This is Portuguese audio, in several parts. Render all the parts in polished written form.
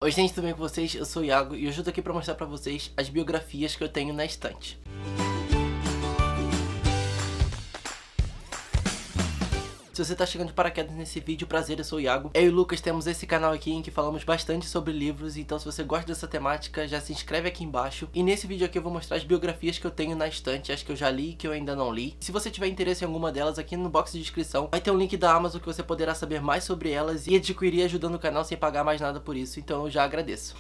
Oi gente, tudo bem com vocês? Eu sou o Iago e hoje eu tô aqui pra mostrar pra vocês as biografias que eu tenho na estante. Se você tá chegando de paraquedas nesse vídeo, prazer, eu sou o Iago. Eu e o Lucas temos esse canal aqui em que falamos bastante sobre livros, então se você gosta dessa temática, já se inscreve aqui embaixo. E nesse vídeo aqui eu vou mostrar as biografias que eu tenho na estante, as que eu já li e que eu ainda não li. Se você tiver interesse em alguma delas, aqui no box de descrição vai ter um link da Amazon que você poderá saber mais sobre elas e adquirir ajudando o canal sem pagar mais nada por isso, então eu já agradeço.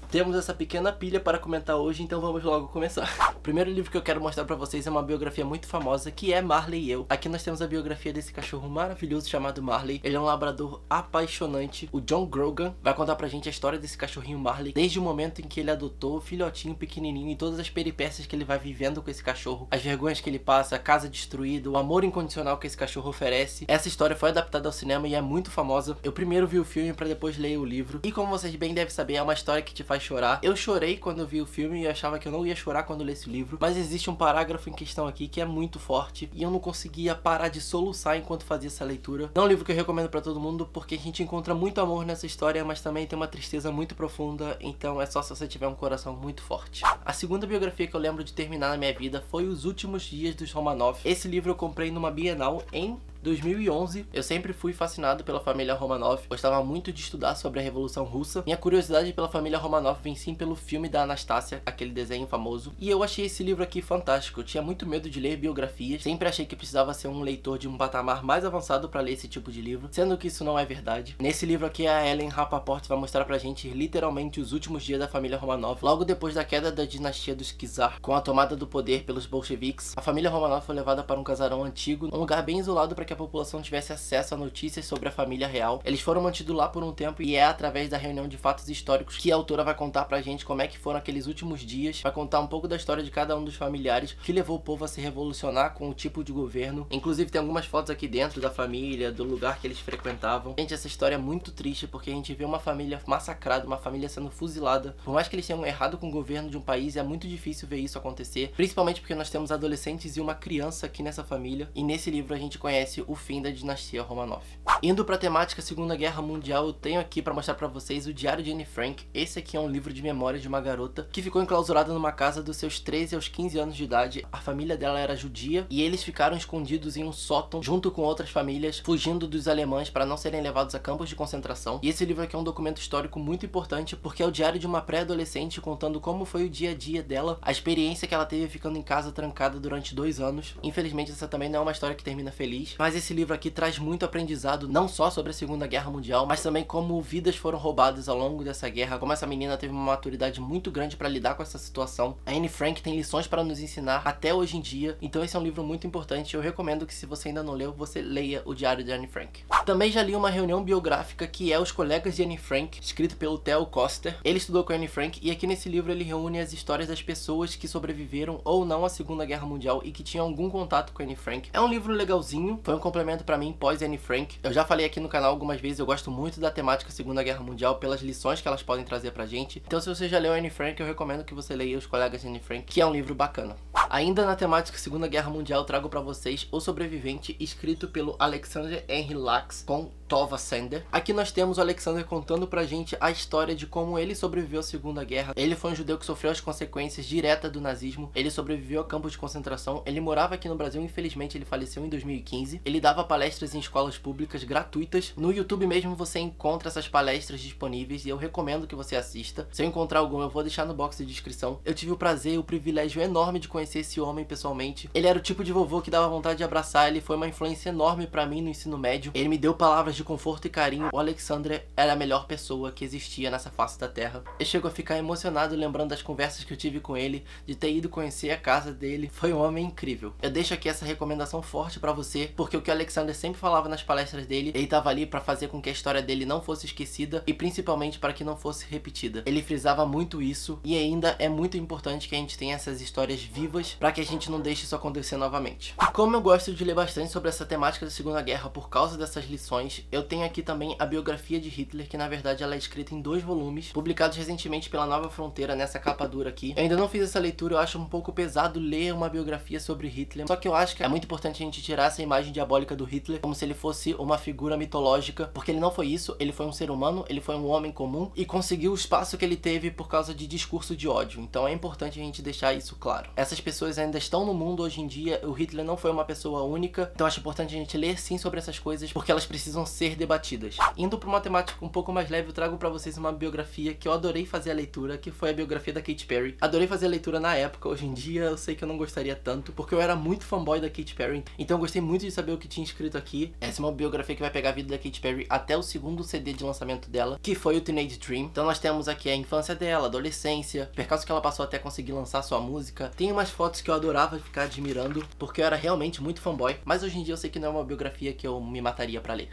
Temos essa pequena pilha para comentar hoje, então vamos logo começar. O primeiro livro que eu quero mostrar pra vocês é uma biografia muito famosa, que é Marley e Eu. Aqui nós temos a biografia desse cachorro maravilhoso chamado Marley. Ele é um labrador apaixonante. O John Grogan vai contar pra gente a história desse cachorrinho Marley, desde o momento em que ele adotou o filhotinho pequenininho e todas as peripécias que ele vai vivendo com esse cachorro, as vergonhas que ele passa, a casa destruída, o amor incondicional que esse cachorro oferece. Essa história foi adaptada ao cinema e é muito famosa. Eu primeiro vi o filme pra depois ler o livro. E como vocês bem devem saber, é uma história que te faz chorar. Eu chorei quando eu vi o filme e achava que eu não ia chorar quando lesse o livro, mas existe um parágrafo em questão aqui que é muito forte e eu não conseguia parar de soluçar enquanto fazia essa leitura. Não é um livro que eu recomendo pra todo mundo porque a gente encontra muito amor nessa história, mas também tem uma tristeza muito profunda, então é só se você tiver um coração muito forte. A segunda biografia que eu lembro de terminar na minha vida foi Os Últimos Dias dos Romanov. Esse livro eu comprei numa Bienal em 2011. Eu sempre fui fascinado pela família Romanov, gostava muito de estudar sobre a Revolução Russa. Minha curiosidade pela família Romanov vem sim pelo filme da Anastácia, aquele desenho famoso. E eu achei esse livro aqui fantástico. Eu tinha muito medo de ler biografias, sempre achei que precisava ser um leitor de um patamar mais avançado para ler esse tipo de livro, sendo que isso não é verdade. Nesse livro aqui a Ellen Rapaport vai mostrar pra gente literalmente os últimos dias da família Romanov, logo depois da queda da dinastia dos Czar, com a tomada do poder pelos bolcheviques. A família Romanov foi levada para um casarão antigo, um lugar bem isolado para que a população tivesse acesso a notícias sobre a família real. Eles foram mantidos lá por um tempo e é através da reunião de fatos históricos que a autora vai contar pra gente como é que foram aqueles últimos dias, vai contar um pouco da história de cada um dos familiares, que levou o povo a se revolucionar com o tipo de governo. Inclusive tem algumas fotos aqui dentro da família, do lugar que eles frequentavam. Gente, essa história é muito triste porque a gente vê uma família massacrada, uma família sendo fuzilada. Por mais que eles tenham errado com o governo de um país, é muito difícil ver isso acontecer, principalmente porque nós temos adolescentes e uma criança aqui nessa família, e nesse livro a gente conhece o fim da dinastia Romanov. Indo pra temática Segunda Guerra Mundial, eu tenho aqui pra mostrar pra vocês o Diário de Anne Frank. Esse aqui é um livro de memórias de uma garota que ficou enclausurada numa casa dos seus 13 aos 15 anos de idade. A família dela era judia e eles ficaram escondidos em um sótão junto com outras famílias, fugindo dos alemães para não serem levados a campos de concentração. E esse livro aqui é um documento histórico muito importante porque é o diário de uma pré-adolescente contando como foi o dia a dia dela, a experiência que ela teve ficando em casa trancada durante 2 anos. Infelizmente essa também não é uma história que termina feliz, mas esse livro aqui traz muito aprendizado, não só sobre a Segunda Guerra Mundial, mas também como vidas foram roubadas ao longo dessa guerra, como essa menina teve uma maturidade muito grande para lidar com essa situação. A Anne Frank tem lições para nos ensinar até hoje em dia, então esse é um livro muito importante. Eu recomendo que, se você ainda não leu, você leia o Diário de Anne Frank. Também já li uma reunião biográfica que é Os Colegas de Anne Frank, escrito pelo Theo Koster. Ele estudou com a Anne Frank e aqui nesse livro ele reúne as histórias das pessoas que sobreviveram ou não à Segunda Guerra Mundial e que tinham algum contato com a Anne Frank. É um livro legalzinho, foi um complemento para mim pós Anne Frank. Eu já falei aqui no canal algumas vezes, eu gosto muito da temática Segunda Guerra Mundial pelas lições que elas podem trazer pra gente. Então se você já leu Anne Frank, eu recomendo que você leia Os Colegas de Anne Frank, que é um livro bacana. Ainda na temática Segunda Guerra Mundial, eu trago pra vocês O Sobrevivente, escrito pelo Alexander Henry Lax, com Tova Sender. Aqui nós temos o Alexander contando pra gente a história de como ele sobreviveu à Segunda Guerra. Ele foi um judeu que sofreu as consequências diretas do nazismo. Ele sobreviveu a campos de concentração. Ele morava aqui no Brasil, infelizmente ele faleceu em 2015. Ele dava palestras em escolas públicas gratuitas. No YouTube mesmo você encontra essas palestras disponíveis e eu recomendo que você assista. Se eu encontrar alguma, eu vou deixar no box de descrição. Eu tive o prazer e o privilégio enorme de conhecer esse homem pessoalmente. Ele era o tipo de vovô que dava vontade de abraçar. Ele foi uma influência enorme pra mim no ensino médio. Ele me deu palavras de conforto e carinho. O Alexander era a melhor pessoa que existia nessa face da terra. Eu chego a ficar emocionado lembrando das conversas que eu tive com ele, de ter ido conhecer a casa dele. Foi um homem incrível. Eu deixo aqui essa recomendação forte pra você, porque o que o Alexander sempre falava nas palestras dele, ele tava ali pra fazer com que a história dele não fosse esquecida e principalmente para que não fosse repetida. Ele frisava muito isso e ainda é muito importante que a gente tenha essas histórias vivas para que a gente não deixe isso acontecer novamente. E como eu gosto de ler bastante sobre essa temática da Segunda Guerra por causa dessas lições, eu tenho aqui também a biografia de Hitler, que na verdade ela é escrita em 2 volumes, publicados recentemente pela Nova Fronteira, nessa capa dura aqui. Eu ainda não fiz essa leitura, eu acho um pouco pesado ler uma biografia sobre Hitler, só que eu acho que é muito importante a gente tirar essa imagem diabólica do Hitler como se ele fosse uma figura mitológica, porque ele não foi isso, ele foi um ser humano, ele foi um homem comum e conseguiu o espaço que ele teve por causa de discurso de ódio. Então é importante a gente deixar isso claro. Essas pessoas ainda estão no mundo hoje em dia, o Hitler não foi uma pessoa única, então acho importante a gente ler sim sobre essas coisas, porque elas precisam ser debatidas. Indo para uma temática um pouco mais leve, eu trago para vocês uma biografia que eu adorei fazer a leitura, que foi a biografia da Katy Perry. Adorei fazer a leitura na época, hoje em dia eu sei que eu não gostaria tanto, porque eu era muito fanboy da Katy Perry, então eu gostei muito de saber o que tinha escrito aqui. Essa é uma biografia que vai pegar a vida da Katy Perry até o 2º CD de lançamento dela, que foi o Teenage Dream. Então nós temos aqui a infância dela, a adolescência, percalços que ela passou até conseguir lançar sua música. Tem umas fotos que eu adorava ficar admirando, porque eu era realmente muito fanboy, mas hoje em dia eu sei que não é uma biografia que eu me mataria pra ler.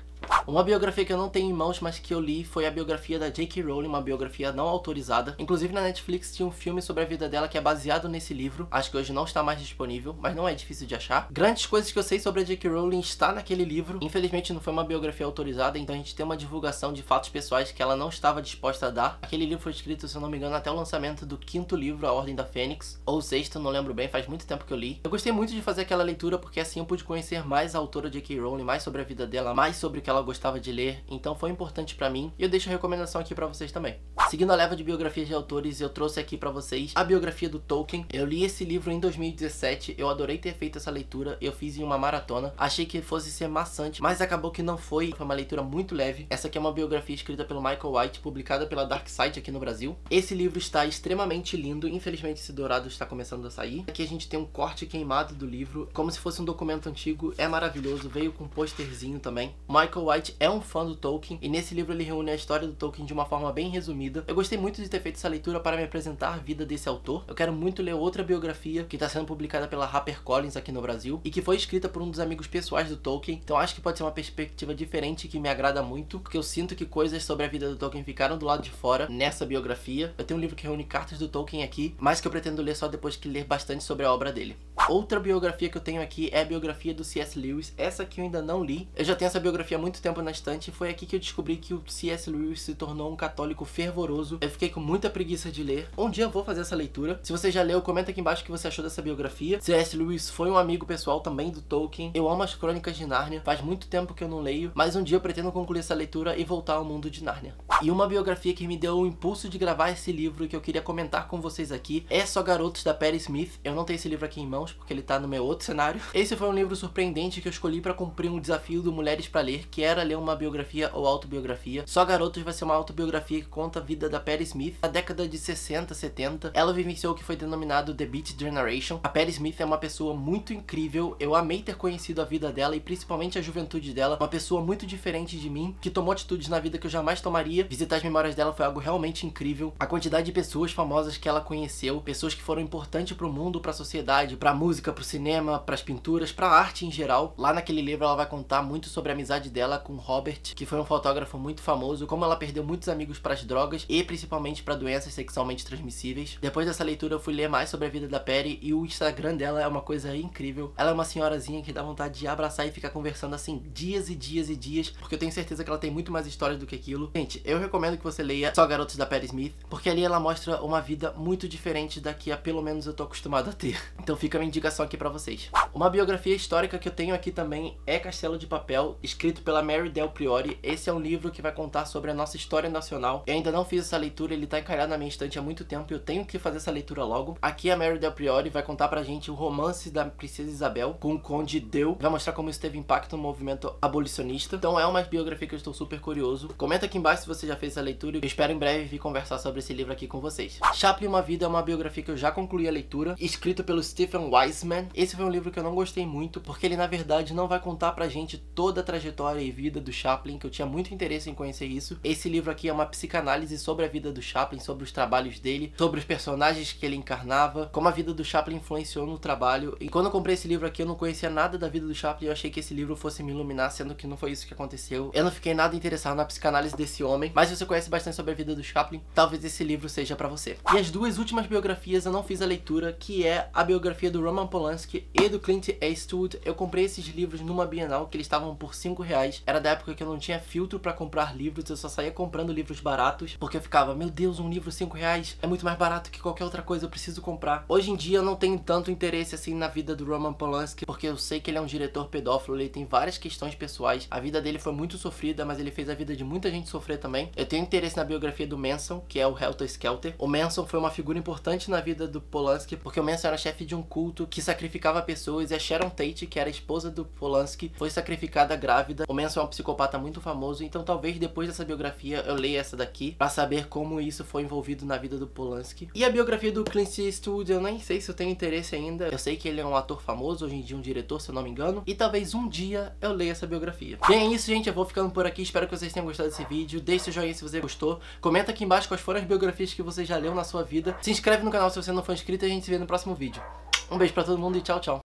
Uma biografia que eu não tenho em mãos, mas que eu li, foi a biografia da J.K. Rowling, uma biografia não autorizada. Inclusive na Netflix tinha um filme sobre a vida dela que é baseado nesse livro. Acho que hoje não está mais disponível, mas não é difícil de achar. Grandes coisas que eu sei sobre a J.K. Rowling está naquele livro. Infelizmente não foi uma biografia autorizada, então a gente tem uma divulgação de fatos pessoais que ela não estava disposta a dar. Aquele livro foi escrito, se eu não me engano, até o lançamento do 5º livro, A Ordem da Fênix, ou o 6º, não lembro bem, faz muito tempo que eu li. Eu gostei muito de fazer aquela leitura, porque assim eu pude conhecer mais a autora J.K. Rowling, mais sobre a vida dela, mais sobre o que ela gostava de ler. Então foi importante pra mim e eu deixo a recomendação aqui pra vocês também. Seguindo a leva de biografias de autores, eu trouxe aqui pra vocês a biografia do Tolkien. Eu li esse livro em 2017, eu adorei ter feito essa leitura, eu fiz em uma maratona. Achei que fosse ser maçante, mas acabou que não foi. Foi uma leitura muito leve. Essa aqui é uma biografia escrita pelo Michael White, publicada pela Dark Side aqui no Brasil. Esse livro está extremamente lindo, infelizmente esse dourado está começando a sair. Aqui a gente tem um corte queimado do livro, como se fosse um documento antigo, é maravilhoso, veio com um posterzinho também. Michael White é um fã do Tolkien, e nesse livro ele reúne a história do Tolkien de uma forma bem resumida. Eu gostei muito de ter feito essa leitura para me apresentar a vida desse autor. Eu quero muito ler outra biografia que está sendo publicada pela HarperCollins aqui no Brasil, e que foi escrita por um dos amigos pessoais do Tolkien, então acho que pode ser uma perspectiva diferente que me agrada muito, porque eu sinto que coisas sobre a vida do Tolkien ficaram do lado de fora nessa biografia. Eu tenho um livro que reúne cartas do Tolkien aqui, mas que eu pretendo ler só depois que ler bastante sobre a obra dele. Outra biografia que eu tenho aqui é a biografia do C.S. Lewis. Essa aqui eu ainda não li. Eu já tenho essa biografia há muito tempo na estante e foi aqui que eu descobri que o C.S. Lewis se tornou um católico fervoroso. Eu fiquei com muita preguiça de ler. Um dia eu vou fazer essa leitura. Se você já leu, comenta aqui embaixo o que você achou dessa biografia. C.S. Lewis foi um amigo pessoal também do Tolkien. Eu amo as Crônicas de Nárnia. Faz muito tempo que eu não leio, mas um dia eu pretendo concluir essa leitura e voltar ao mundo de Nárnia. E uma biografia que me deu o impulso de gravar esse livro e que eu queria comentar com vocês aqui é Só Garotos, da Patti Smith. Eu não tenho esse livro aqui em mãos porque ele tá no meu outro cenário. Esse foi um livro surpreendente que eu escolhi pra cumprir um desafio do Mulheres pra Ler, que era ler uma biografia ou autobiografia. Só Garotos vai ser uma autobiografia que conta a vida da Patti Smith na década de 60, 70. Ela vivenciou o que foi denominado The Beat Generation. A Patti Smith é uma pessoa muito incrível. Eu amei ter conhecido a vida dela e principalmente a juventude dela. Uma pessoa muito diferente de mim, que tomou atitudes na vida que eu jamais tomaria. Visitar as memórias dela foi algo realmente incrível. A quantidade de pessoas famosas que ela conheceu, pessoas que foram importantes pro mundo, pra sociedade, pra música, pro cinema, pras pinturas, pra arte em geral. Lá naquele livro ela vai contar muito sobre a amizade dela com Robert, que foi um fotógrafo muito famoso, como ela perdeu muitos amigos pras drogas e principalmente pra doenças sexualmente transmissíveis. Depois dessa leitura eu fui ler mais sobre a vida da Patti e o Instagram dela é uma coisa incrível. Ela é uma senhorazinha que dá vontade de abraçar e ficar conversando assim dias e dias e dias, porque eu tenho certeza que ela tem muito mais histórias do que aquilo. Gente, eu recomendo que você leia Só Garotos, da Patti Smith, porque ali ela mostra uma vida muito diferente da que pelo menos eu tô acostumado a ter. Então fica a minha indicação aqui pra vocês. Uma biografia histórica que eu tenho aqui também é Castelo de Papel, escrito pela Mary Del Priore. Esse é um livro que vai contar sobre a nossa história nacional. Eu ainda não fiz essa leitura, ele tá encalhado na minha estante há muito tempo e eu tenho que fazer essa leitura logo. Aqui a Mary Del Priore vai contar pra gente o romance da Princesa Isabel com o Conde Deu. Vai mostrar como isso teve impacto no movimento abolicionista. Então é uma biografia que eu estou super curioso. Comenta aqui embaixo se você já fez essa leitura e eu espero em breve vir conversar sobre esse livro aqui com vocês. Chaplin, Uma Vida é uma biografia que eu já concluí a leitura, escrito pelo Stephen Weisman. Esse foi um livro que eu não gostei muito, porque ele na verdade não vai contar pra gente toda a trajetória e vida do Chaplin, que eu tinha muito interesse em conhecer isso. Esse livro aqui é uma psicanálise sobre a vida do Chaplin, sobre os trabalhos dele, sobre os personagens que ele encarnava, como a vida do Chaplin influenciou no trabalho. E quando eu comprei esse livro aqui eu não conhecia nada da vida do Chaplin, eu achei que esse livro fosse me iluminar, sendo que não foi isso que aconteceu. Eu não fiquei nada interessado na psicanálise desse homem, mas se você conhece bastante sobre a vida do Chaplin, talvez esse livro seja pra você. E as duas últimas biografias eu não fiz a leitura, que é a biografia do Roman Polanski e do Clint Eastwood. Eu comprei esses livros numa Bienal, que eles estavam por R$5. Era da época que eu não tinha filtro pra comprar livros, eu só saía comprando livros baratos, porque eu ficava, meu Deus, um livro R$5 é muito mais barato que qualquer outra coisa, eu preciso comprar. Hoje em dia eu não tenho tanto interesse assim na vida do Roman Polanski, porque eu sei que ele é um diretor pedófilo, ele tem várias questões pessoais, a vida dele foi muito sofrida, mas ele fez a vida de muita gente sofrer também. Eu tenho interesse na biografia do Manson, que é o Helter Skelter. O Manson foi uma figura importante na vida do Polanski, porque o Manson era chefe de um culto que sacrificava pessoas, e a Sharon Tate, que era a esposa do Polanski, foi sacrificada grávida. O Manson é um psicopata muito famoso, então talvez depois dessa biografia eu leia essa daqui, pra saber como isso foi envolvido na vida do Polanski. E a biografia do Clint Eastwood, eu nem sei se eu tenho interesse ainda. Eu sei que ele é um ator famoso, hoje em dia um diretor, se eu não me engano, e talvez um dia eu leia essa biografia. Bem, é isso, gente, eu vou ficando por aqui, espero que vocês tenham gostado desse vídeo. Deixe seu joinha se você gostou, comenta aqui embaixo quais foram as biografias que você já leu na sua vida, se inscreve no canal se você não for inscrito e a gente se vê no próximo vídeo. Um beijo pra todo mundo e tchau, tchau.